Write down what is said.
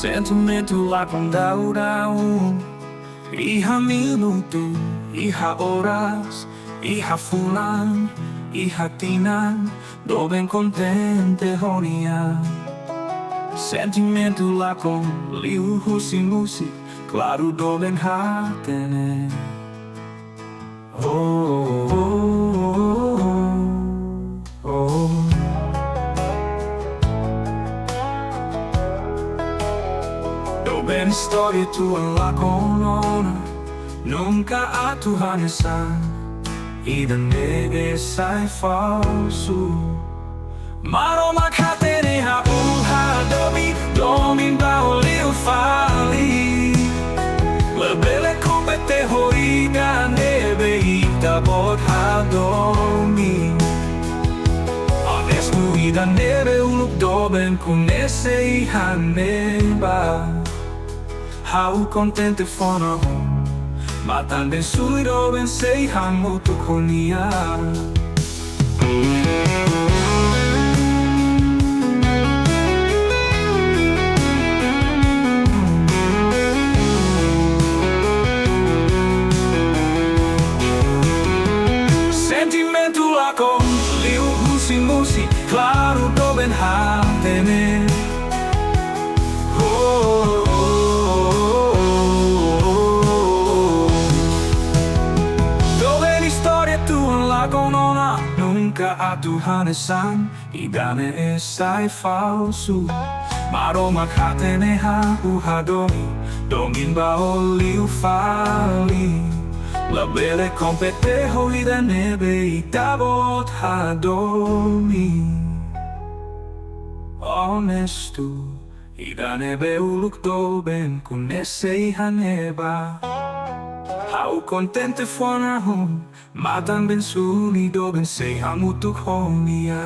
Sentimentu lakon daun-daun, iha minuto, iha oras, iha fulan, iha tinan, doben contente honia. Sentimentu lakon liu husi musik, claro doben hatene. Oh, oh, oh, oh. Doben Istória Tuan Lakon Ona, nunca há tu hanesan, e da neve sai falso. Maromak hatene hadomi, domin baoliu fali. Lebele kompete hoiga neve ita bot hadomi. Honestu ida neve uluk doben kunese haneba. Hau contente fona hon, matan den sui doben sei han motu konia. Sentimentu lakon liu husi musi, claro doben hatene. Lakon ona, nunca há tu hanesan, e dane sai falso. Maromak hatene hadomi, domin baoliu fali. Labele kompete hoida nebe itabot hadomi. Honestu, ida nebe uluk doben kunese haneba. Hau contente fona hon, matan ben suni doben sei hamutuk honia.